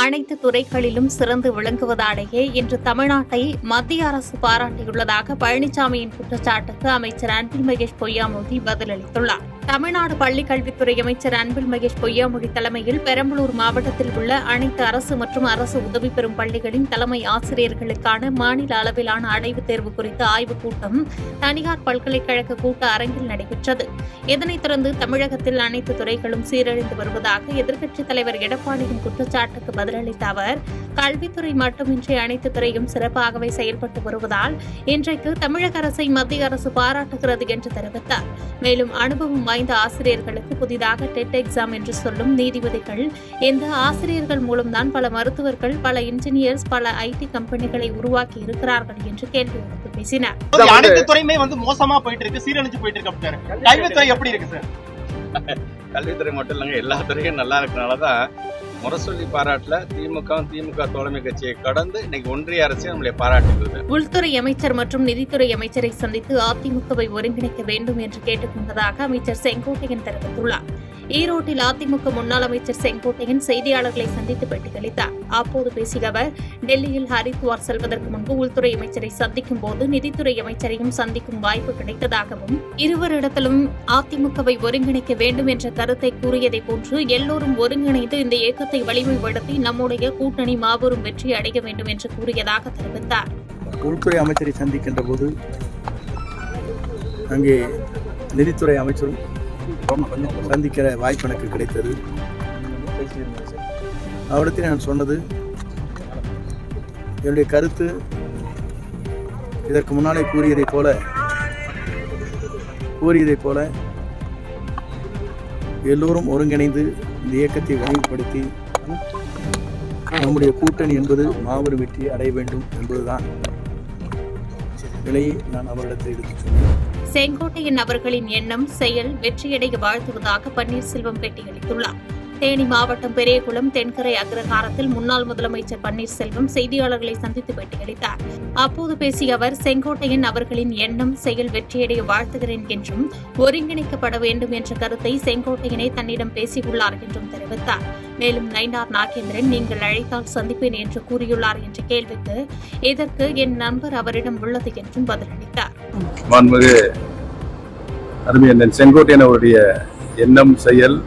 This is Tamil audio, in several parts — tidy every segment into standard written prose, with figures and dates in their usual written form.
அனைத்து துறைகளிலும் சிறந்து விளங்குவதாலேயே இன்று தமிழ்நாட்டை மத்திய அரசு பாராட்டியுள்ளதாக பழனிசாமியின் குற்றச்சாட்டுக்கு அமைச்சர் அன்பில் மகேஷ் பொய்யாமொழி பதிலளித்துள்ளார். தமிழ்நாடு பள்ளிக் கல்வித்துறை அமைச்சர் அன்பில் மகேஷ் பொய்யாமொழி தலைமையில் பெரம்பலூர் மாவட்டத்தில் உள்ள அனைத்து அரசு மற்றும் அரசு உதவி பெறும் பள்ளிகளின் தலைமை ஆசிரியர்களுக்கான மாநில அளவிலான அடைவுத் தேர்வு குறித்த ஆய்வுக் கூட்டம் தனியார் பல்கலைக்கழக கூட்ட அரங்கில் நடைபெற்றது. இதனைத் தொடர்ந்து தமிழகத்தில் அனைத்து துறைகளும் சீரழிந்து வருவதாக எதிர்க்கட்சித் தலைவர் எடப்பாடியின் குற்றச்சாட்டுக்கு பதிலளித்த அவர், கல்வித்துறை மட்டுமின்றி அனைத்து துறையும் சிறப்பாகவே செயல்பட்டு வருவதால் இன்றைக்கு தமிழக அரசை மத்திய அரசு பாராட்டுகிறது என்று தெரிவித்தார். மேலும் அனுபவம் வாய்ந்த ஆசிரியர்களுக்கு புதிதாக டெட் எக்ஸாம் என்று சொல்லும் நீதிபதிகள், இந்த ஆசிரியர்கள் மூலம்தான் பல மருத்துவர்கள், பல இன்ஜினியர்ஸ், பல ஐடி கம்பெனிகளை உருவாக்கி இருக்கிறார்கள் என்று கேள்வி எழுப்பி பேசினார். அனைத்து துறையுமே மோசமா போயிட்டு இருக்கு, சீரழிஞ்சு போயிட்டு இருக்கு. கல்வித்துறை எப்படி இருக்கு சார்? கல்வித்துறை மட்டும் இல்லைங்க, எல்லா துறையும் நல்லா இருக்கனாலதான் முரசொலி பாராட்டுல திமுக தோழமை கட்சியை கடந்து இன்னைக்கு ஒன்றிய அரசு நம்மளை பாராட்டுகிறது. உள்துறை அமைச்சர் மற்றும் நிதித்துறை அமைச்சரை சந்தித்து அதிமுகவை ஒருங்கிணைக்க வேண்டும் என்று கேட்டுக் கொண்டதாக அமைச்சர் செங்கோட்டையன் தெரிவித்துள்ளார். ஈரோட்டில் அதிமுக முன்னாள் அமைச்சர் செங்கோட்டையன் செய்தியாளர்களை சந்தித்து பேட்டியளித்தார். அப்போது பேசிய அவர், டெல்லியில் ஹரித்வார் செல்வதற்கு முன்பு உள்துறை அமைச்சரை சந்திக்கும் போது நிதித்துறை அமைச்சரையும் சந்திக்கும் வாய்ப்பு கிடைத்ததாகவும், இருவரிடத்திலும் அதிமுகவை ஒருங்கிணைக்க வேண்டும் என்ற கருத்தை கூறியதை போன்று எல்லோரும் ஒருங்கிணைந்து இந்த இயக்கத்தை வலிமைப்படுத்தி நம்முடைய கூட்டணி மாபெரும் வெற்றி அடைய வேண்டும் என்று கூறியதாக தெரிவித்தார். உள்துறை அமைச்சரை சந்திக்கின்ற போது அங்கே நிதித்துறை அமைச்சரும் சந்திக்கிற வாய்ப்பு எனக்கு கிடைத்தது. அவரிடத்தில் நான் சொன்னது, என்னுடைய கருத்து இதற்கு முன்னாலே கூறியதைப் போல எல்லோரும் ஒருங்கிணைந்து இந்த இயக்கத்தை வலிமைப்படுத்தி நம்முடைய கூட்டணி என்பது மாபெரும் வெற்றி அடைய வேண்டும் என்பதுதான் நிலையை நான் அவரிடத்தில் எடுத்துச் சொன்னேன். செங்கோட்டையன் அவர்களின் எண்ணம், செயல் வெற்றியடைய வாழ்த்துவதாக பன்னீர்செல்வம் பேட்டியளித்துள்ளார். தேனி மாவட்டம் பெரியகுளம் தென்கரை அக்ரஹாரத்தில் முன்னாள் முதலமைச்சர் பன்னீர்செல்வம் செய்தியாளர்களை சந்தித்து பேட்டியளித்தார். அப்போது பேசிய அவர், செங்கோட்டையன் அவர்களின் எண்ணம், செயல் வெற்றியடைய வாழ்த்துகிறேன் என்றும், ஒருங்கிணைக்கப்பட வேண்டும் என்ற கருத்தை செங்கோட்டையனை தன்னிடம் பேசியுள்ளார் என்றும் தெரிவித்தார். மேலும் நயினார் நாகேந்திரன், நீங்கள் அழைத்தால் சந்திப்பேன் என்று கூறியுள்ளார் என்ற கேள்விக்கு, இதற்கு என் நண்பர் அவரிடம் உள்ளது என்றும் பதிலளித்தார். அருமையண்ணன் செங்கோட்டையன் அவருடைய எண்ணம், செயல்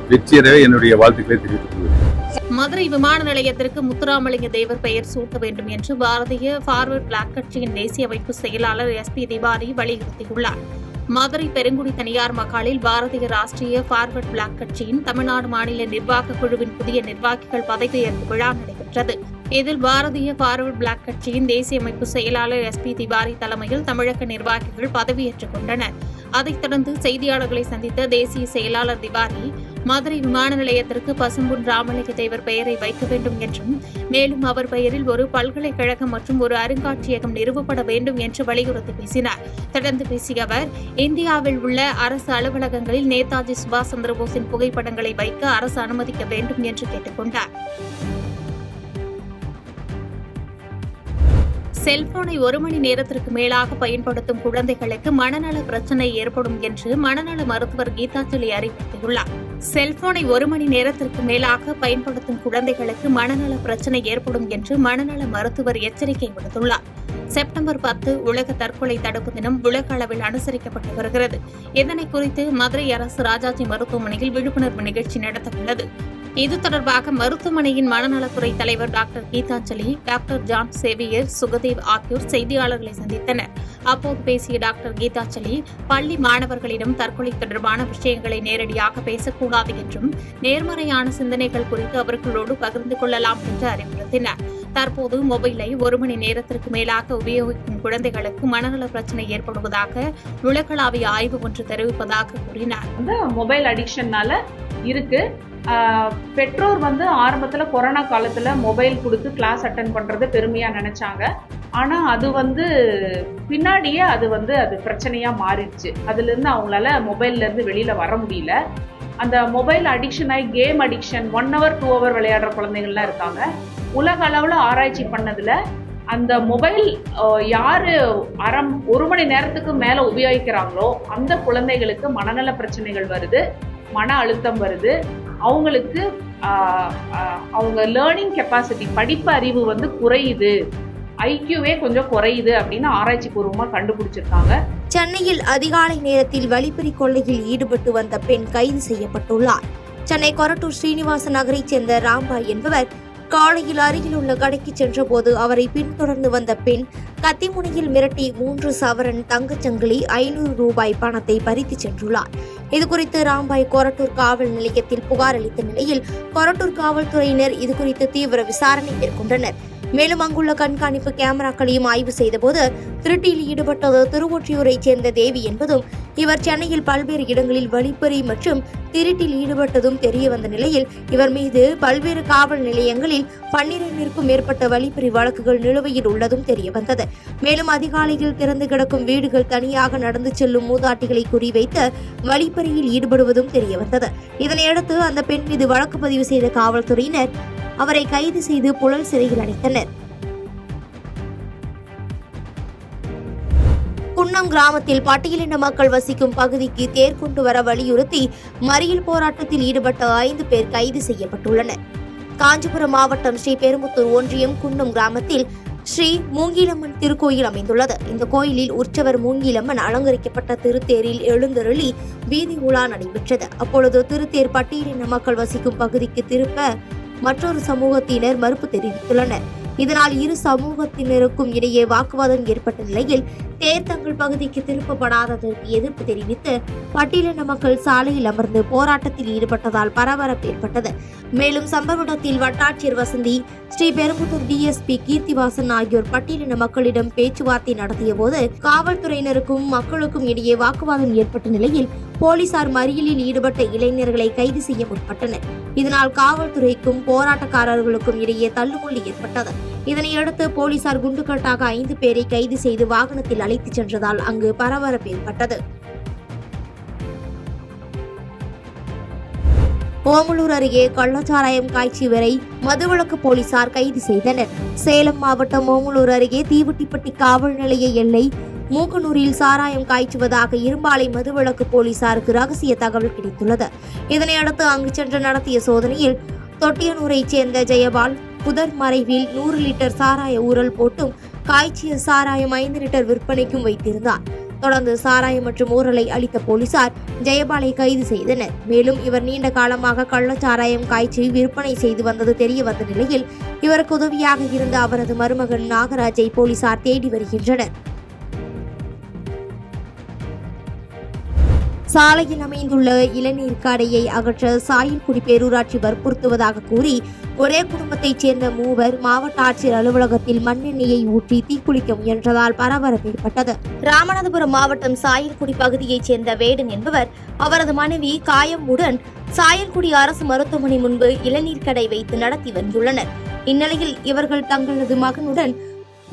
வெற்றியடைய என்னுடைய வாழ்த்துக்களை தெரிவித்துக் கொள்கிறேன். மதுரை விமான நிலையத்திற்கு முத்துராமலிங்க தேவர் பெயர் சூட்ட வேண்டும் என்று பாரதிய ஃபார்வர்ட் பிளாக் கட்சியின் தேசிய அமைப்பு செயலாளர் SP திவாரி வலியுறுத்தியுள்ளார். மதுரை பெருங்குடி தனியார் மகாலில் பாரதிய ராஷ்டிரிய ஃபார்வர்ட் பிளாக் கட்சியின் தமிழ்நாடு மாநில நிர்வாக குழுவின் புதிய நிர்வாகிகள் பதவியேற்பு விழா நடைபெற்றது. இதில் பாரதிய ஃபார்வர்ட் பிளாக் கட்சியின் தேசிய அமைப்பு செயலாளர் SP திவாரி தலைமையில் தமிழக நிர்வாகிகள் பதவியேற்றுக் கொண்டனர். அதைத் தொடர்ந்து செய்தியாளர்களை சந்தித்த தேசிய செயலாளர் திவாரி, மதுரை விமான நிலையத்திற்கு பசும்பொன் ராமலிங்க தேவர் பெயரை வைக்க வேண்டும் என்றும், மேலும் அவர் பெயரில் ஒரு பல்கலைக்கழகம் மற்றும் ஒரு அருங்காட்சியகம் நிறுவப்பட வேண்டும் என்று வலியுறுத்தி பேசினார். தொடர்ந்து பேசிய அவர், இந்தியாவில் உள்ள அரசு அலுவலகங்களில் நேதாஜி சுபாஷ் சந்திரபோஸின் புகைப்படங்களை வைக்க அரசு அனுமதிக்க வேண்டும் என்று கேட்டுக் கொண்டார். செல்போனை 1 மணி நேரத்திற்கு மேலாக பயன்படுத்தும் குழந்தைகளுக்கு மனநல பிரச்சினை ஏற்படும் என்று மனநல மருத்துவர் கீதாஞ்சலி அறிவுறுத்தியுள்ளார். செல்போனை 1 மணி நேரத்திற்கு மேலாக பயன்படுத்தும் குழந்தைகளுக்கு மனநல பிரச்சினை ஏற்படும் என்று மனநல மருத்துவர் எச்சரிக்கை விடுத்துள்ளார். செப்டம்பர் 10 உலக தற்கொலை தடுப்பு தினம் உலக அளவில் அனுசரிக்கப்பட்டு வருகிறது. இதனை குறித்து மதுரை அரசு ராஜாஜி மருத்துவமனையில் விழிப்புணர்வு நிகழ்ச்சி நடத்தவுள்ளது. இது தொடர்பாக மருத்துவமனையின் மனநலத்துறை தலைவர் doctor Geetanjali, doctor John Xavier, Sukhdev ஆகியோர் செய்தியாளர்களை சந்தித்தனர். அப்போது பேசிய டாக்டர் கீதாஞ்சலி, பள்ளி மாணவர்களிடம் தற்கொலை தொடர்பான விஷயங்களை நேரடியாக பேசக்கூடாது என்றும், நேர்மறையான சிந்தனைகள் குறித்து அவர்களோடு பகிர்ந்து கொள்ளலாம் என்று அறிவுறுத்தினார். தற்போது மொபைலை 1 மணி நேரத்திற்கு மேலாக உபயோகிக்கும் குழந்தைகளுக்கு மனநல பிரச்சனை ஏற்படுவதாக உலகளாவிய ஆய்வு ஒன்று தெரிவிப்பதாக கூறினார். மொபைல் அடிக்ஷன்னால இருக்கு. பெற்றோர் ஆரம்பத்துல கொரோனா காலத்துல மொபைல் கொடுத்து கிளாஸ் அட்டன் பண்றது பெருமையா நினைச்சாங்க. ஆனா அது பின்னாடியே அது பிரச்சனையா மாறிடுச்சு. அதுல இருந்து அவங்களால மொபைல்ல இருந்து வெளியில வர முடியல. அந்த மொபைல் அடிக்ஷன் ஆகி கேம் அடிக்ஷன் 1 hour 2 hour விளையாடுற குழந்தைகள்லாம் இருக்காங்க. உலக அளவுல ஆராய்ச்சி பண்ணதுல அந்த மொபைல் யாரு 1 மணி நேரத்துக்கு மேல உபயோகிக்கிறாங்களோ அந்த குழந்தைகளுக்கு மனநல பிரச்சனைகள் வருது, மன அழுத்தம் வருது, அவங்களுக்கு அவங்க லேர்னிங் கெப்பாசிட்டி, படிப்பு அறிவு வந்து குறையுது, ஐக்கியூவே கொஞ்சம் குறையுது அப்படின்னு ஆராய்ச்சி பூர்வமாக கண்டுபிடிச்சிருக்காங்க. சென்னையில் அதிகாலை நேரத்தில் வழிப்பறி கொள்ளையில் ஈடுபட்டு வந்த பெண் கைது செய்யப்பட்டுள்ளார். சென்னை கொரட்டூர் ஸ்ரீனிவாச நகரைச் சேர்ந்த ராம்பாய் என்பவர் காலையில் அருகில் உள்ள கடைக்கு சென்றபோது அவரை பின்தொடர்ந்து வந்த பெண் கத்திமுனையில் மிரட்டி 3 சவரன் தங்கச்சங்கிலி 500 ரூபாய் பணத்தை பறித்து சென்றுள்ளார். இதுகுறித்து ராம்பாய் கொரட்டூர் காவல் நிலையத்தில் புகார் அளித்த நிலையில் கொரட்டூர் காவல்துறையினர் இதுகுறித்து தீவிர விசாரணை மேற்கொண்டனர். மேலும் அங்குள்ள கண்காணிப்பு கேமராக்களையும் ஆய்வு செய்தபோது திருட்டில் ஈடுபட்டது திருவொற்றியூரைச் சேர்ந்த தேவி என்பதும் இவர் சென்னையில் பல்வேறு இடங்களில் வழிப்பறி மற்றும் திருட்டில் ஈடுபட்டதும் தெரியவந்த நிலையில் இவர் மீது பல்வேறு காவல் நிலையங்களில் 12க்கும் மேற்பட்ட வழிப்பறி வழக்குகள் நிலுவையில் உள்ளதும் தெரியவந்தது. மேலும் அதிகாலையில் திறந்து கிடக்கும் வீடுகள் தனியாக நடந்து செல்லும் மூதாட்டிகளை குறிவைத்து வழிப்பறியில் ஈடுபடுவதும் தெரியவந்தது. இதனையடுத்து அந்த பெண் மீது வழக்கு பதிவு செய்த காவல்துறையினர் அவரை கைது செய்து புழல் சிறையில் அடைத்தனர். குன்னம் கிராமத்தில் பட்டியலின மக்கள் வசிக்கும் பகுதிக்கு தேர் கொண்டு வர வலியுறுத்தி மறியல் போராட்டத்தில் ஈடுபட்ட 5 பேர் கைது செய்யப்பட்டுள்ளனர். காஞ்சிபுரம் மாவட்டம் ஸ்ரீபெரும்புத்தூர் ஒன்றியம் குன்னம் கிராமத்தில் ஸ்ரீ மூங்கிலம்மன் திருக்கோயில் அமைந்துள்ளது. இந்த கோயிலில் உற்சவர் மூங்கிலம்மன் அலங்கரிக்கப்பட்ட திருத்தேரில் எழுந்தருளி வீதி உலா நடைபெற்றது. அப்பொழுது திருத்தேர் பட்டியலின மக்கள் வசிக்கும் பகுதிக்கு திருப்ப மற்றொரு சமூகத்தினர் மறுப்பு தெரிவித்துள்ளனர். இதனால் இரு சமூகத்தினருக்கும் இடையே வாக்குவாதம் ஏற்பட்ட நிலையில் தேர் தங்கள் பகுதிக்கு திருப்பப்படாததற்கு எதிர்ப்பு தெரிவித்து பட்டியலின மக்கள் சாலையில் அமர்ந்து போராட்டத்தில் ஈடுபட்டதால் பரபரப்பு ஏற்பட்டது. மேலும் சம்பவ இடத்தில் வட்டாட்சியர் வசந்தி, ஸ்ரீபெரும்புத்தூர் டிஎஸ்பி கீர்த்திவாசன் ஆகியோர் பட்டியலின மக்களிடம் பேச்சுவார்த்தை நடத்திய போது காவல்துறையினருக்கும் மக்களுக்கும் இடையே வாக்குவாதம் ஏற்பட்ட நிலையில் போலீசார் மறியலில் ஈடுபட்ட இளைஞர்களை கைது செய்ய முற்பட்டனர். இதனால் காவல்துறைக்கும் போராட்டக்காரர்களுக்கும் இடையே தள்ளுமுள்ளி ஏற்பட்டது. இதனையடுத்து போலீசார் குண்டுகட்டாக 5 பேரை கைது செய்து வாகனத்தில் அழைத்துச் சென்றதால் அங்கு பரபரப்பு ஏற்பட்டது. ஓமலூர் அருகே கள்ளச்சாராயம் காய்ச்சியவரை மதுவிலக்கு போலீசார் கைது செய்தனர். சேலம் மாவட்டம் ஓமலூர் அருகே தீவட்டிப்பட்டி காவல் நிலைய எல்லை மூக்கனூரில் சாராயம் காய்ச்சுவதாக இரும்பாலை மதுவிலக்கு போலீசாருக்கு ரகசிய தகவல் கிடைத்துள்ளது. இதனையடுத்து அங்கு சென்று நடத்திய சோதனையில் தொட்டியனூரைச் சேர்ந்த ஜெயபால் புதர் மறைவில் 100 லிட்டர் சாராய ஊரல் போட்டும் காய்ச்சிய சாராயம் 5 லிட்டர் விற்பனைக்கும் வைத்திருந்தார். தொடர்ந்து சாராயம் மற்றும் ஊரலை அளித்த போலீசார் ஜெயபாலை கைது செய்தனர். மேலும் இவர் நீண்ட காலமாக கள்ளச்சாராயம் காய்ச்சி விற்பனை செய்து வந்தது தெரிய வந்த நிலையில் இவருக்கு உதவியாக இருந்த அவரது மருமகன் நாகராஜை போலீசார் தேடி வருகின்றனர். சாலையில் அமைந்துள்ள இளநீர் கடையை அகற்ற சாயல்குடி பேரூராட்சி வற்புறுத்துவதாக கூறி ஒரே குடும்பத்தைச் சேர்ந்த 3 மாவட்ட ஆட்சியர் அலுவலகத்தில் மண்ணெண்ணெயை ஊற்றி தீக்குளிக்க முயன்றதால் பரபரப்பு ஏற்பட்டது. ராமநாதபுரம் மாவட்டம் சாயல்குடி பகுதியைச் சேர்ந்த வேடன் என்பவர் அவரது மனைவி காயமுடன் சாயல்குடி அரசு மருத்துவமனை முன்பு இளநீர் கடை வைத்து நடத்தி வந்துள்ளனர். இந்நிலையில் இவர்கள் தங்களது மகனுடன்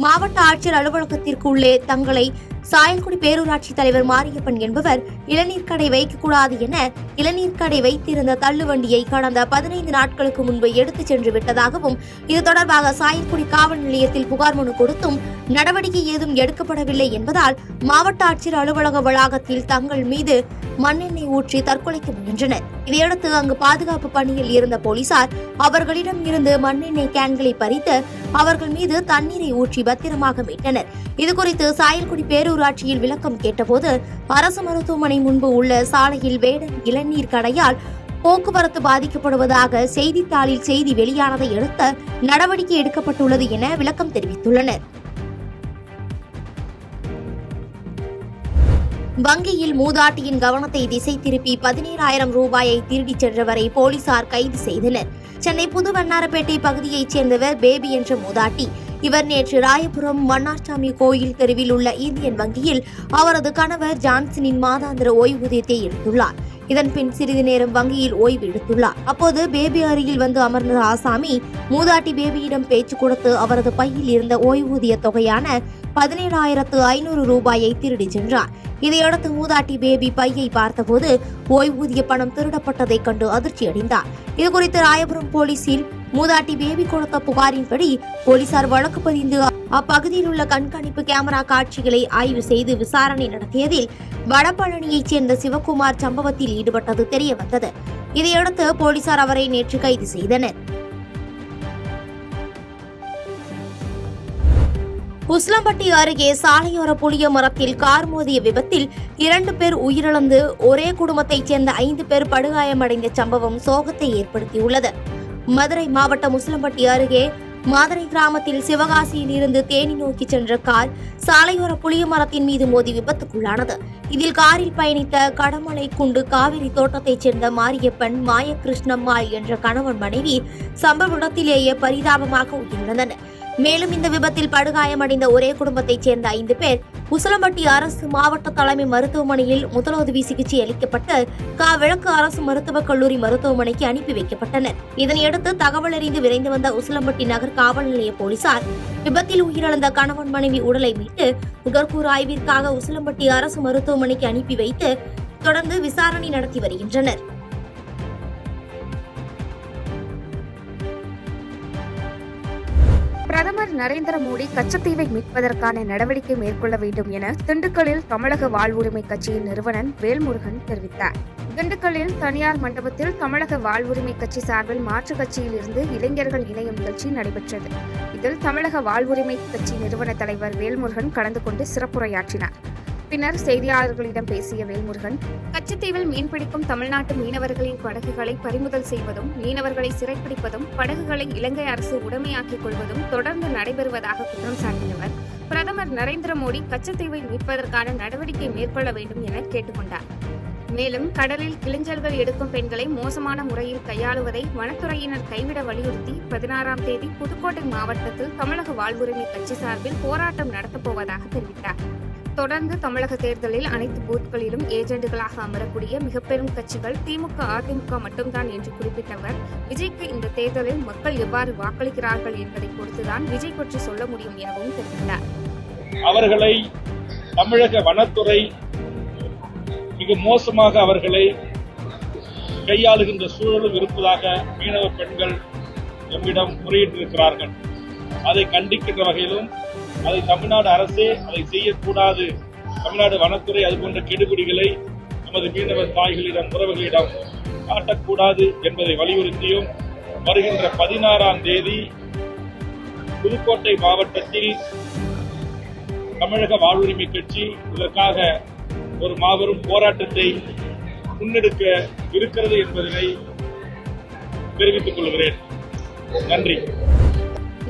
மாவட்ட ஆட்சியர் அலுவலகத்திற்கு உள்ளே தங்களை சாயல்குடி பேரூராட்சி தலைவர் மாரியப்பன் என்பவர் இளநீர் கடை வைக்கக்கூடாது என இளநீர் கடை வைத்திருந்த தள்ளுவண்டியை கடந்த 15 நாட்களுக்கு முன்பு எடுத்துச் சென்று விட்டதாகவும் இது தொடர்பாக சாயல்குடி காவல் நிலையத்தில் புகார் மனு கொடுத்தும் நடவடிக்கை ஏதும் எடுக்கப்படவில்லை என்பதால் மாவட்ட ஆட்சியர் அலுவலக வளாகத்தில் தங்கள் மீது மண்ணெண்ணெய் ஊற்றி தற்கொலைக்கு முயன்றனர். இதையடுத்து அங்கு பாதுகாப்பு பணியில் இருந்த போலீசார் அவர்களிடம் இருந்து மண்ணெண்ணெய் கேன்களை பறித்து அவர்கள் மீது தண்ணீரை ஊற்றி பத்திரமாக மீட்டனர். இதுகுறித்து சாயல்குடி பேரூராட்சியில் விளக்கம் கேட்டபோது அரசு மருத்துவமனை முன்பு உள்ள சாலையில் வேடன் இளநீர் கடையால் போக்குவரத்து பாதிக்கப்படுவதாக செய்தித்தாளில் செய்தி வெளியானதை அடுத்து நடவடிக்கை எடுக்கப்பட்டுள்ளது என விளக்கம் தெரிவித்துள்ளனர். வங்கியில் மூதாட்டியின் கவனத்தை திசை திருப்பி 17,000 ரூபாயை திருடிச் சென்றவரை போலீசார் கைது செய்தனர். சென்னை புதுவண்ணாரப்பேட்டை பகுதியைச் சேர்ந்தவர் பேபி என்ற மூதாட்டி. இவர் நேற்று ராயபுரம் மன்னார்சாமி கோயில் தெருவில் உள்ள இந்தியன் வங்கியில் அவரது கணவர் ஜான்சனின் மாதாந்திர ஓய்வூதியத்தை எடுத்துள்ளார். இதன்பின் சிறிது நேரம் வங்கியில் ஓய்வு எடுத்துள்ளார். அப்போது பேபி அருகில் வந்து அமர்ந்த ஆசாமி மூதாட்டி பேபியிடம் பேச்சு கொடுத்து அவரது பையில் இருந்த ஓய்வூதிய தொகையான 17,500 ரூபாயை திருடி சென்றார். இதையடுத்து மூதாட்டி பேபி பையை பார்த்தபோது ஓய்வூதிய பணம் திருடப்பட்டதைக் கண்டு அதிர்ச்சி அடைந்தார். இதுகுறித்து ராயபுரம் போலீசில் மூதாட்டி பேபி கொடுத்த புகாரின்படி போலீசார் வழக்கு பதிந்து அப்பகுதியில் உள்ள கண்காணிப்பு கேமரா காட்சிகளை ஆய்வு செய்து விசாரணை நடத்தியதில் வடபழனியைச் சேர்ந்த சிவகுமார் சம்பவத்தில் ஈடுபட்டது தெரியவந்தது. இதையடுத்து போலீசார் அவரை நேற்று கைது செய்தனர். உசிலம்பட்டி அருகே சாலையோர புளிய மரத்தில் கார் மோதிய விபத்தில் 2 பேர் உயிரிழந்து ஒரே குடும்பத்தைச் சேர்ந்த 5 பேர் படுகாயமடைந்த சம்பவம் சோகத்தை ஏற்படுத்தியுள்ளது. மதுரை மாவட்டம் உசிலம்பட்டி அருகே மாதரை கிராமத்தில் சிவகாசியில் இருந்து தேனி நோக்கி சென்ற கார் சாலையோர புளிய மரத்தின் மீது மோதி விபத்துக்குள்ளானது. இதில் காரில் பயணித்த கடமலை குண்டு காவிரி தோட்டத்தைச் சேர்ந்த மாரியப்பன், மாயகிருஷ்ணம்மாள் என்ற கணவன் மனைவி சம்பவ இடத்திலேயே பரிதாபமாக உயிரிழந்தனர். மேலும் இந்த விபத்தில் படுகாயமடைந்த ஒரே குடும்பத்தைச் சேர்ந்த 5 பேர் உசிலம்பட்டி அரசு மாவட்ட தலைமை மருத்துவமனையில் முதலுதவி சிகிச்சை அளிக்கப்பட்டு விளக்கு அரசு மருத்துவக் கல்லூரி மருத்துவமனைக்கு அனுப்பி வைக்கப்பட்டனர். இதனையடுத்து தகவல் அறிந்து விரைந்து வந்த உசிலம்பட்டி நகர் காவல் நிலைய போலீசார் விபத்தில் உயிரிழந்த கணவன் மனைவி உடலை மீட்டு உடற்கூறு ஆய்விற்காக உசிலம்பட்டி அரசு மருத்துவமனைக்கு அனுப்பி வைத்து தொடர்ந்து விசாரணை நடத்தி வருகின்றனர். பிரதமர் நரேந்திர மோடி கச்சத்தீவை மீட்பதற்கான நடவடிக்கை மேற்கொள்ள வேண்டும் என திண்டுக்கல்லில் தமிழக வாழ்வுரிமை கட்சியின் நிறுவனர் வேல்முருகன் தெரிவித்தார். திண்டுக்கல்லில் தனியார் மண்டபத்தில் தமிழக வாழ்வுரிமை கட்சி சார்பில் மாற்றுக் கட்சியில் இருந்து இளைஞர்கள் இணையும் நிகழ்ச்சி நடைபெற்றது. இதில் தமிழக வாழ்வுரிமை கட்சி நிறுவன தலைவர் வேல்முருகன் கலந்து கொண்டு சிறப்புரையாற்றினார். பின்னர் செய்தியாளர்களிடம் பேசிய வேல்முருகன், கச்சத்தீவில் மீன்பிடிக்கும் தமிழ்நாட்டு மீனவர்களின் படகுகளை பறிமுதல் செய்வதும், மீனவர்களை சிறைப்பிடிப்பதும், படகுகளை இலங்கை அரசு உடைமையாக்கிக் கொள்வதும் தொடர்ந்து நடைபெறுவதாக குற்றம் சாட்டியவர், பிரதமர் நரேந்திர மோடி கச்சத்தீவை மீட்பதற்கான நடவடிக்கை மேற்கொள்ள வேண்டும் என கேட்டுக்கொண்டார். மேலும் கடலில் கிளிஞ்சல்கள் எடுக்கும் பெண்களை மோசமான முறையில் கையாளுவதை வனத்துறையினர் கைவிட வலியுறுத்தி 16ஆம் தேதி புதுக்கோட்டை மாவட்டத்தில் தமிழக வாழ்வுரிமை கட்சி சார்பில் போராட்டம் நடத்தப்போவதாக தெரிவித்தார். தொடர்ந்து தமிழக தேர்தலில் அனைத்து பூத்களிலும் ஏஜெண்டுகளாக அமரக்கூடிய மிகப்பெரும் கட்சிகள் திமுக, அதிமுக மட்டும்தான் என்று குறிப்பிட்டவர், விஜய்க்கு இந்த தேர்தலில் மக்கள் எவ்வாறு வாக்களிக்கிறார்கள் என்பதை பொறுத்துதான் விஜய் பற்றி சொல்ல முடியும் எனவும் தெரிவித்தார். அவர்களை தமிழக வனத்துறை மிக மோசமாக அவர்களை கையாளுகின்ற சூழலும் இருப்பதாக மீனவ பெண்கள் எம்மிடம் முறையிட்டிருக்கிறார்கள். அதை கண்டிக்கின்ற வகையிலும் அதை தமிழ்நாடு அரசே அதை செய்யக்கூடாது, தமிழ்நாடு வனத்துறை அது போன்ற கெடுபிடிகளை நமது மீனவ தாய்களிடம், உறவுகளிடம் காட்டக்கூடாது என்பதை வலியுறுத்தியும் வருகின்ற 16ஆம் தேதி புதுக்கோட்டை மாவட்டத்தில் தமிழக வாழ்வுரிமை கட்சி இதற்காக ஒரு மாபெரும் போராட்டத்தை முன்னெடுக்க இருக்கிறது என்பதனை தெரிவித்துக் கொள்கிறேன். நன்றி.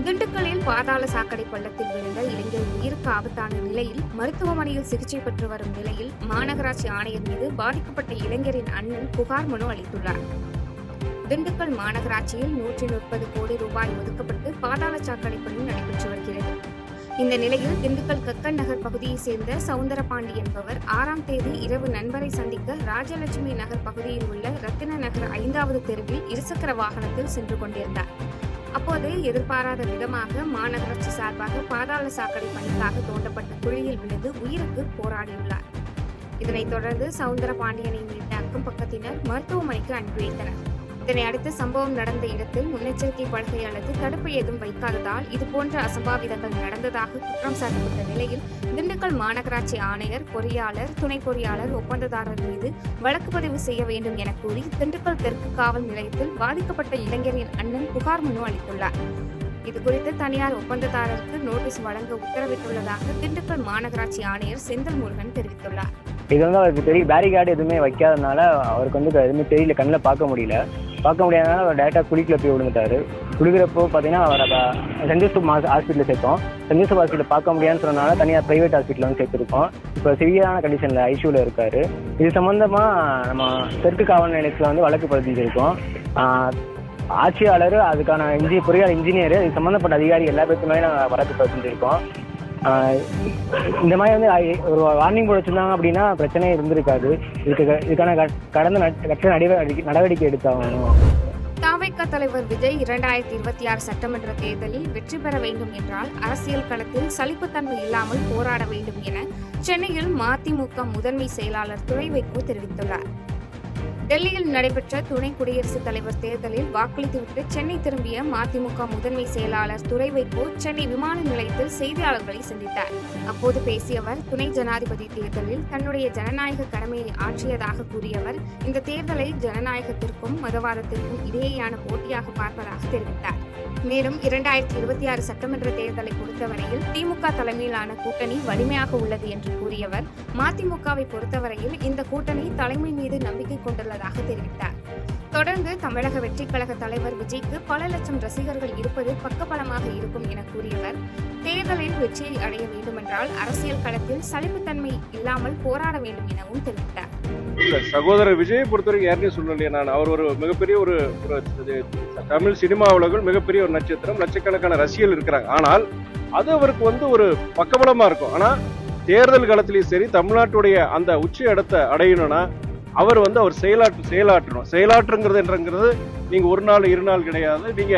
திண்டுக்கல்லில் பாதாள சாக்கடை பள்ளத்தில் விழுந்த இளைஞர் உயிருக்கு ஆபத்தான நிலையில் மருத்துவமனையில் சிகிச்சை பெற்று வரும் நிலையில் மாநகராட்சி ஆணையர் மீது பாதிக்கப்பட்ட இளைஞரின் அண்ணன் புகார் மனு அளித்துள்ளார். திண்டுக்கல் மாநகராட்சியில் 130 கோடி ரூபாய் ஒதுக்கப்பட்டு பாதாள சாக்கடை பணி நடைபெற்று வருகிறது. இந்த நிலையில் திண்டுக்கல் கக்கன் நகர் பகுதியைச் சேர்ந்த சவுந்தரபாண்டி என்பவர் 6ஆம் தேதி இரவு நண்பரை சந்திக்க ராஜலட்சுமி நகர் பகுதியில் உள்ள ரத்தின நகர் 5வது தெருவில் இருசக்கர வாகனத்தில் சென்று கொண்டிருந்தார். அப்போது எதிர்பாராத விதமாக மாநகராட்சி சார்பாக பாதாள சாக்கடை பணிக்காக தோண்டப்பட்ட குழியில் விழுந்து உயிருக்கு போராடியுள்ளார். இதனைத் தொடர்ந்து சவுந்தரபாண்டியனை மீட்ட அக்கம் பக்கத்தினர் மருத்துவமனைக்கு அனுப்பி வைத்தனர். இதனை அடுத்து சம்பவம் நடந்த இடத்தில் முன்னெச்சரிக்கை பலகை அல்லது தடுப்பு ஏதும் வைக்காததால் இதுபோன்ற அசம்பாவிதங்கள் நடந்ததாக குற்றம் சாட்டப்பட்ட நிலையில் திண்டுக்கல் மாநகராட்சி ஆணையர், பொறியாளர், துணை பொறியாளர், ஒப்பந்ததாரர் மீது வழக்கு பதிவு செய்ய வேண்டும் என கூறி திண்டுக்கல் தெற்கு காவல் நிலையத்தில் பாதிக்கப்பட்ட இளைஞரின் அண்ணன் புகார் மனு அளித்துள்ளார். இதுகுறித்து தனியார் ஒப்பந்ததாரருக்கு நோட்டீஸ் வழங்க உத்தரவிட்டுள்ளதாக திண்டுக்கல் மாநகராட்சி ஆணையர் செந்தில் முருகன் தெரிவித்துள்ளார். இது அவருக்கு பெரிய பேரிகார்டு எதுவுமே வைக்காதனால அவருக்கு எதுவுமே தெரியல, கண்ணில் பார்க்க முடியாதனால அவர் டேரெக்டாக குளிக்கல போய் விழுந்துட்டாரு. குளிக்கிறப்போ பார்த்தீங்கன்னா அவரை சென்ட் ஜோசப் ஹாஸ்பிட்டலில் சேர்த்தோம். சென்ட் ஜோசப் ஹாஸ்பிட்டலில் பார்க்க முடியாதுன்னு சொன்னனால தனியாக ப்ரைவேட் ஹாஸ்பிட்டலில் வந்து சேர்த்துருக்கோம். இப்போ சிவியரான கண்டிஷனில் ஐசியூவில் இருக்கார். இது சம்மந்தமாக நம்ம தெற்கு காவல் நிலையத்தில் வந்து வழக்கு பதிஞ்சிருக்கோம். ஆட்சியாளர், அதுக்கான பொறியாளர், இன்ஜினியர், இது சம்மந்தப்பட்ட அதிகாரி எல்லா பேருக்குமே நாங்கள் வழக்கு பதிஞ்சிருக்கோம். இந்த மாதிரி வந்து ஒரு வார்னிங் போர்டு வச்சிருந்தாங்க அப்படின்னா பிரச்சனையே இருந்திருக்காது. இதுக்கான கடந்த நடவடிக்கை எடுத்தாகணும். தவிக தலைவர் விஜய் 2026 சட்டமன்ற தேர்தலில் வெற்றி பெற வேண்டும் என்றால் அரசியல் களத்தில் சலிப்புத்தன்மை இல்லாமல் போராட வேண்டும் என சென்னையில் மதிமுக முதன்மை செயலாளர் துரை வைகோ தெரிவித்துள்ளார். டெல்லியில் நடைபெற்ற துணை குடியரசுத் தலைவர் தேர்தலில் வாக்களித்துவிட்டு சென்னை திரும்பிய மதிமுக முதன்மை செயலாளர் துரை வைகோ சென்னை விமான நிலையத்தில் செய்தியாளர்களை சந்தித்தார். அப்போது பேசிய அவர், துணை ஜனாதிபதி தேர்தலில் தன்னுடைய ஜனநாயக கடமையை ஆற்றியதாக கூறியவர், இந்த தேர்தலை ஜனநாயகத்திற்கும் மதவாதத்திற்கும் இடையேயான போட்டியாக பார்ப்பதாக தெரிவித்தார். மேலும் 2026 சட்டமன்ற தேர்தலை பொறுத்தவரையில் திமுக தலைமையிலான கூட்டணி வலிமையாக உள்ளது என்று கூறியவர், மதிமுகவை பொறுத்தவரையில் இந்த கூட்டணி தலைமை மீது நம்பிக்கை கொண்டுள்ளதாக தெரிவித்தார். தொடர்ந்து தமிழக வெற்றிக் கழக தலைவர் விஜய்க்கு பல லட்சம் ரசிகர்கள் இருப்பது பக்கபலமாக இருக்கும் என கூறியவர், தேர்தலில் வெற்றியை அடைய வேண்டுமென்றால் அரசியல் களத்தில் சலிப்புத்தன்மை இல்லாமல் போராட வேண்டும் எனவும் தெரிவித்தார். சகோதரர் விஜயை பொறுத்தவரைக்கும் யாருன்னு சொல்லலையே, நான் அவர் ஒரு மிகப்பெரிய ஒரு தமிழ் சினிமா உலகில் மிகப்பெரிய ஒரு நட்சத்திரம், லட்சக்கணக்கான ரசிகர்கள் இருக்கிறாங்க. ஆனால் அது அவருக்கு ஒரு பக்கபலமா இருக்கும். ஆனா தேர்தல் காலத்திலேயும் சரி, தமிழ்நாட்டுடைய அந்த உச்சி இடத்தை அடையணும்னா அவர் அவர் செயலாற்றணும். செயலாற்றுங்கிறது நீங்க ஒரு நாள் 2 நாள் கிடையாது, நீங்க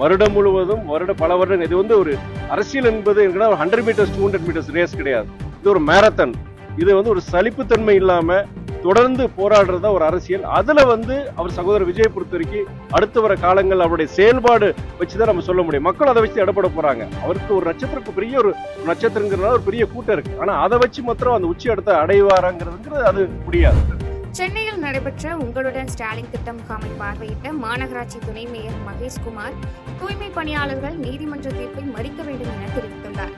வருடம் முழுவதும் பல வருடம். இது ஒரு அரசியல் என்பது 100 மீட்டர்ஸ் 200 மீட்டர்ஸ் ரேஸ் கிடையாது. இது ஒரு மேரத்தான். இது ஒரு சலிப்புத்தன்மை இல்லாம தொடர்ந்து போராடுறதா ஒரு அரசியல். அதுல அவர் சகோதரர் விஜய் பொறுத்த வரைக்கும் அடுத்து வர காலங்கள் அவருடைய செயல்பாடு வச்சுதான் நம்ம சொல்ல முடியும். மக்கள் அதை வச்சு இடப்பட போறாங்க. அவருக்கு ஒரு நட்சத்திரக்கு பெரிய ஒரு நட்சத்திரங்கிறதுனால ஒரு பெரிய கூட்டம் இருக்கு. ஆனா அதை வச்சு மாத்திரம் அந்த உச்சி இடத்தை அடைவாராங்கிறது அது முடியாது. சென்னையில் நடைபெற்ற உங்களுடன் ஸ்டாலின் திட்ட முகாமை பார்வையிட்ட மாநகராட்சி துணை மேயர் மகேஷ்குமார், தூய்மை பணியாளர்கள் நீதிமன்ற தீர்ப்பை மறிக்க வேண்டும் என தெரிவித்துள்ளார்.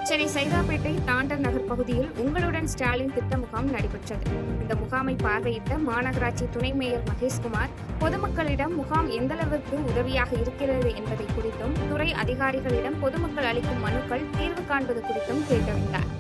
சென்னை சைதாப்பேட்டை தாண்டர் நகர் பகுதியில் உங்களுடன் ஸ்டாலின் திட்ட முகாம் நடைபெற்றது. இந்த முகாமை பார்வையிட்ட மாநகராட்சி துணை மேயர் மகேஷ்குமார், பொதுமக்களிடம் முகாம் எந்தளவிற்கு உதவியாக இருக்கிறது என்பதை குறித்தும், துறை அதிகாரிகளிடம் பொதுமக்கள் அளிக்கும் மனுக்கள் தீர்வு காண்பது குறித்தும் கேட்டறிந்தார்.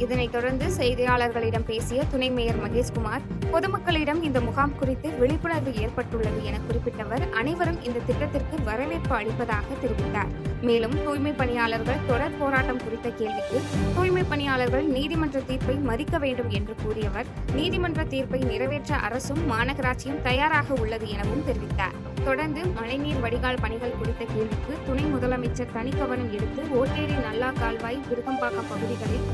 இதனைத் தொடர்ந்து செய்தியாளர்களிடம் பேசிய துணை மேயர் மகேஷ்குமார், பொதுமக்களிடம் இந்த முகாம் குறித்து விழிப்புணர்வு ஏற்பட்டுள்ளது என குறிப்பிட்டவர், அனைவரும் இந்த திட்டத்திற்கு வரவேற்பு அளிப்பதாக தெரிவித்தார். மேலும் தூய்மை பணியாளர்கள் தொடர் போராட்டம் குறித்த கேள்விக்கு, தூய்மை பணியாளர்கள் நீதிமன்ற தீர்ப்பை மதிக்க வேண்டும் என்று கூறியவர், நீதிமன்ற தீர்ப்பை நிறைவேற்ற அரசும் மாநகராட்சியும் தயாராக உள்ளது எனவும் தெரிவித்தார். தொடர்ந்து மழைநீர் வடிகால் பணிகள் குறித்த கேள்விக்கு துணை முதலமைச்சர் தனிக்கவனம் எடுத்து ஓட்டேரி நல்லா கால்வாய் விருகம்பாக்கம் பகுதிகளில்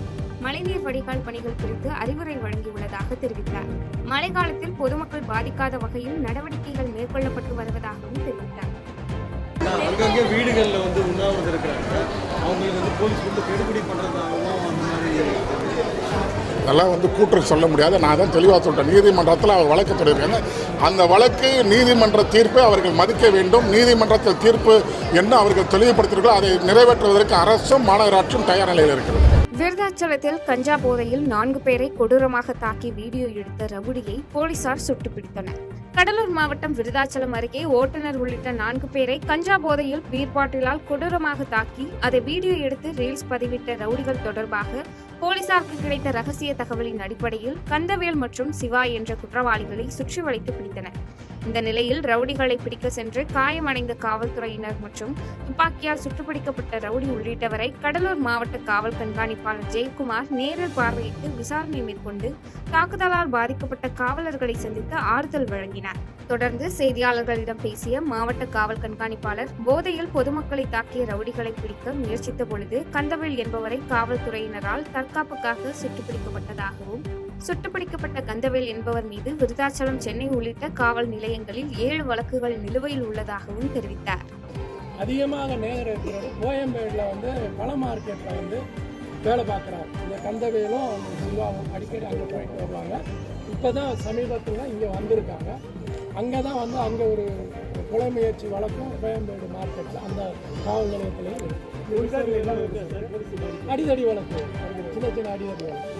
மழைநீர் வடிகால் பணிகள் குறித்து அறிவுரை வழங்கியுள்ளதாக தெரிவித்தார். மழை காலத்தில் பொதுமக்கள் பாதிக்காத வகையில் நடவடிக்கைகள் மேற்கொள்ளப்பட்டு வருவதாகவும் தெரிவித்தார். அங்கங்கே வீடுகளில் உண்ணாவிரதம் இருக்கிறாங்க, அவங்களுக்கு போலீஸ் கெடுபிடி பண்றதாகவும் அந்த மாதிரி அதெல்லாம் கூற்று சொல்ல முடியாது. நான் தான் தெளிவாக சொல்கிறேன். நீதிமன்றத்தில் அவர் வழக்கு தொடர்கிறாங்க. அந்த வழக்கு நீதிமன்ற தீர்ப்பை அவர்கள் மதிக்க வேண்டும். நீதிமன்றத்தில் தீர்ப்பு என்ன அவர்கள் தெளிவுபடுத்தியிருக்கிறோம் அதை நிறைவேற்றுவதற்கு அரசும் மாநகராட்சியும் தயார் நிலையில் இருக்கிறது. விருதாச்சலத்தில் கஞ்சா போதையில் 4 பேரை கொடூரமாக தாக்கி வீடியோ எடுத்த ரவுடியை போலீசார் சுட்டுப்பிடித்தனர். கடலூர் மாவட்டம் விருதாச்சலம் அருகே ஓட்டுநர் உள்ளிட்ட 4 பேரை கஞ்சா போதையில் பீர் பாட்டிலால் கொடூரமாக தாக்கி அதை வீடியோ எடுத்து ரீல்ஸ் பதிவிட்ட ரவுடிகள் தொடர்பாக போலீசாருக்கு கிடைத்த ரகசிய தகவலின் அடிப்படையில் கந்தவேல் மற்றும் சிவா என்ற குற்றவாளிகளை சுற்றி வளைத்து பிடித்தனர். இந்த நிலையில் ரவுடிகளை பிடிக்க சென்று காயமடைந்த காவல்துறையினர் மற்றும் துப்பாக்கியால் சுட்டுப்பிடிக்கப்பட்ட ரவுடி உள்ளிட்டவரை கடலூர் மாவட்ட காவல் கண்காணிப்பாளர் ஜெயக்குமார் நேரில் பார்வையிட்டு விசாரணை மேற்கொண்டு தாக்குதலால் பாதிக்கப்பட்ட காவலர்களை சந்தித்து ஆறுதல் வழங்கினார். தொடர்ந்து செய்தியாளர்களிடம் பேசிய மாவட்ட காவல் கண்காணிப்பாளர், போதையில் பொதுமக்களை தாக்கிய ரவுடிகளை பிடிக்க முயற்சித்த பொழுது கந்தவேல் என்பவரை காவல்துறையினரால் தற்காப்புக்காக சுட்டுப்பிடிக்கப்பட்டதாகவும், சுட்டுப்பிடிக்கப்பட்ட கந்தவேல் என்பவர் மீது விருதாச்சலம், சென்னை உள்ளிட்ட காவல் நிலையங்களில் 7 வழக்குகள் நிலுவையில் உள்ளதாகவும் தெரிவித்தார். அதிகமாக நேரம் இருக்கிறது கோயம்பேடில் பழ மார்க்கெட்டில் வேலை பார்க்குறாரு. இந்த கந்தவேலும் சிவாவும் அடிக்கடி அங்கே போயிட்டு வருவாங்க. இப்போ தான் சமீபத்தில் இங்கே வந்திருக்காங்க. அங்கே தான் அங்கே ஒரு கொலை முயற்சி வழக்கும் கோயம்பேடு மார்க்கெட்டில் அந்த காவல் நிலையத்திலையும் அடிதடி வழக்கு, சின்ன சின்ன அடிதடி வழக்கு.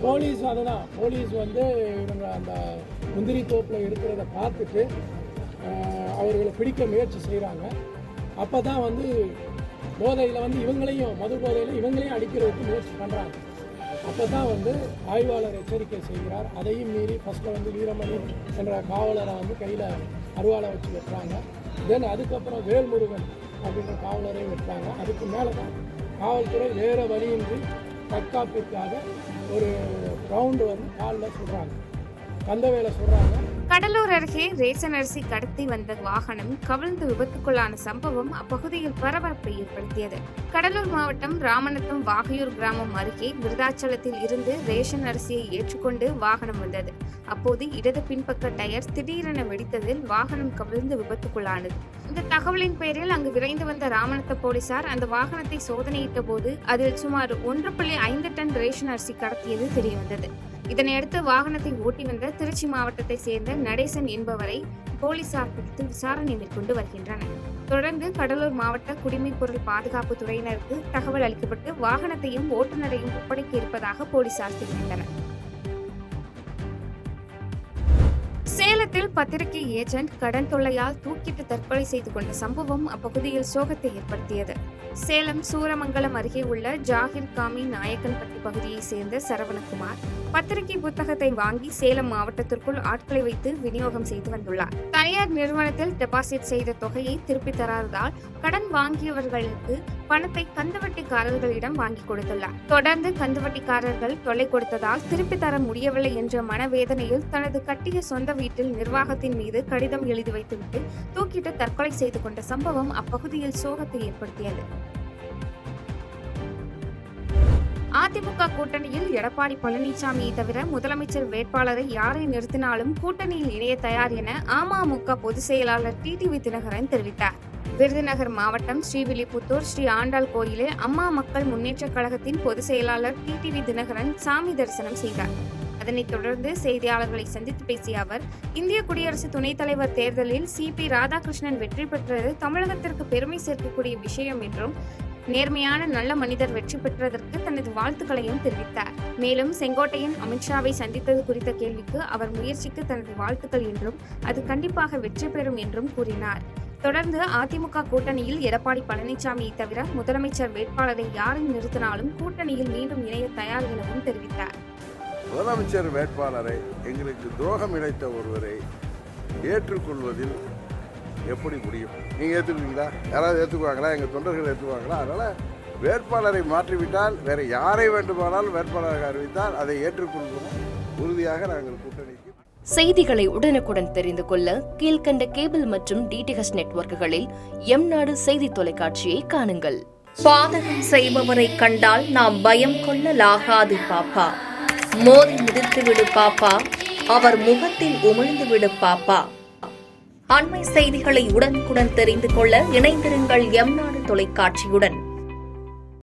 போலீஸ் அதுதான் போலீஸ் இவங்க அந்த முந்திரி தோப்பில் இருக்கிறத பார்த்துட்டு அவர்களை பிடிக்க முயற்சி செய்கிறாங்க. அப்போ தான் போதையில் இவங்களையும் மது போதையில் இவங்களையும் அடிக்கிறதுக்கு முயற்சி பண்ணுறாங்க. அப்போ தான் ஆய்வாளர் எச்சரிக்கை செய்கிறார். அதையும் மீறி ஃபஸ்ட்டில் வீரமணி என்ற காவலரை கையில் அருவாளை வச்சு வெட்டுறாங்க. தென் அதுக்கப்புறம் வேல்முருகன் அப்படின்ற காவலரையும் வெட்டுறாங்க. அதுக்கு மேலே தான் காவல்துறை வேறு வழியின்றி தற்காப்பிற்காக ஒரு ரவுண்டு காலில் சுடுறாங்க, கந்தவேலை சுடுறாங்க. கடலூர் அருகே ரேஷன் அரிசி கடத்தி வந்த வாகனம் கவிழ்ந்து விபத்துக்குள்ளான சம்பவம் அப்பகுதியில் பரபரப்பை ஏற்படுத்தியது. கடலூர் மாவட்டம் ராமநத்தம் வாகையூர் கிராமம் அருகே விருதாச்சலத்தில் இருந்து ரேஷன் அரிசியை ஏற்றுக்கொண்டு வாகனம் வந்தது. அப்போது இடது பின்பக்க டயர் திடீரென வெடித்ததில் வாகனம் கவிழ்ந்து விபத்துக்குள்ளானது. இந்த தகவலின் பேரில் அங்கு விரைந்து வந்த ராமநத்த போலீசார் அந்த வாகனத்தை சோதனையிட்ட போது அதில் சுமார் 1.5 டன் ரேஷன் அரிசி கடத்தியது தெரியவந்தது. இதனையடுத்து வாகனத்தை ஓட்டி வந்த திருச்சி மாவட்டத்தை சேர்ந்த நடேசன் என்பவரை போலீசார் பிடித்து விசாரணை மேற்கொண்டு வருகின்றனர். தொடர்ந்து கடலூர் மாவட்ட குடிமைப் பொருள் பாதுகாப்பு துறையினருக்கு தகவல் அளிக்கப்பட்டு வாகனத்தையும் ஓட்டுநரையும் ஒப்படைக்க இருப்பதாக போலீசார் தெரிவித்தனர். சேலத்தில் பத்திரிகை ஏஜென்ட் கடன் தொல்லையால் தூக்கிட்டு தற்கொலை செய்து கொண்ட சம்பவம் அப்பகுதியில் சோகத்தை ஏற்படுத்தியது. சேலம் சூரமங்கலம் அருகே உள்ள ஜாகிர் காமி நாயக்கன்பட்டி பகுதியை சேர்ந்த சரவணகுமார் பத்திரிகை புத்தகத்தை வாங்கி சேலம் மாவட்டத்திற்குள் ஆட்களை வைத்து விநியோகம் செய்து வந்துள்ளார். தனியார் நிறுவனத்தில் டெபாசிட் செய்த தொகையை திருப்பி தராததால் கடன் வாங்கியவர்களுக்கு பணத்தை கந்துவட்டிக்காரர்களிடம் வாங்கி கொடுத்துள்ளார். தொடர்ந்து கந்துவட்டிக்காரர்கள் தொல்லை கொடுத்ததால் திருப்பி தர முடியவில்லை என்ற மனவேதனையில் தனது கட்டிய சொந்த வீட்டில் நிர்வாகத்தின் மீது கடிதம் எழுதி வைத்துவிட்டு தூக்கிட்டு தற்கொலை செய்து கொண்ட சம்பவம் அப்பகுதியில் சோகத்தை ஏற்படுத்தியது. அதிமுக கூட்டணியில் எடப்பாடி பழனிசாமியை தவிர முதலமைச்சர் வேட்பாளரை யாரை நிறுத்தினாலும் கூட்டணியில் இணைய தயார் என அமமுக பொதுச் செயலாளர் டிடிவி தினகரன் தெரிவித்தார். விருதுநகர் மாவட்டம் ஸ்ரீவில்லிபுத்தூர் ஸ்ரீ ஆண்டாள் கோயிலில் அம்மா மக்கள் முன்னேற்றக் கழகத்தின் பொதுச் செயலாளர் டிடிவி தினகரன் சாமி தரிசனம் செய்தார். அதனைத் தொடர்ந்து செய்தியாளர்களை சந்தித்து பேசிய அவர், இந்திய குடியரசு துணைத் தலைவர் தேர்தலில் சிபி ராதாகிருஷ்ணன் வெற்றி பெற்றது தமிழகத்திற்கு பெருமை சேர்க்கக்கூடிய விஷயம் என்றும், நேர்மையான நல்ல மனிதர் வெற்றி பெற்றதற்கு தனது வாழ்த்துக்களையும் தெரிவித்தார். மேலும் செங்கோட்டையன் அமித்ஷாவை சந்தித்தது குறித்த கேள்விக்கு அவர் முயற்சிக்கு தனது வாழ்த்துக்கள் என்றும் அது கண்டிப்பாக வெற்றி பெறும் என்றும் கூறினார். தொடர்ந்து அதிமுக கூட்டணியில் எடப்பாடி பழனிசாமியை தவிர முதலமைச்சர் வேட்பாளரை யாரை நிறுத்தினாலும் கூட்டணியில் மீண்டும் இணைய தயார் எனவும் தெரிவித்தார். முதலமைச்சர் வேட்பாளரை எங்களுக்கு துரோகம் இழைத்த ஒருவரை ஏற்றுக்கொள்வதில் எப்படி முடியும்? நீங்கள் ஏற்றுக்குவீங்களா? யாராவது ஏற்றுக்குவாங்களா? எங்கள் தொண்டர்கள் ஏற்றுக்குவாங்களா? அதனால் வேட்பாளரை மாற்றிவிட்டால் வேறு யாரை வேண்டுமானாலும் வேட்பாளராக அறிவித்தால் அதை ஏற்றுக்கொள்வோம். உறுதியாக நாங்கள் கூட்டணிக்கு. செய்திகளை உடனுக்குடன் தெரிந்து கொள்ள கீழ்கண்ட கேபிள் மற்றும் டிடிஹெச் நெட்வொர்க்குகளில் எம்நாடு செய்தி தொலைக்காட்சியை காணுங்கள். பாதகம் செய்பவரை கண்டால் நாம் பயம் கொள்ளலாகாது பாப்பா. மோதி மிதித்து விடு பாப்பா, அவர் முகத்தில் உமிழ்ந்து விடு பாப்பா. அண்மை செய்திகளை உடனுக்குடன் தெரிந்து கொள்ள இணைந்திருங்கள் எம்நாடு தொலைக்காட்சியுடன்.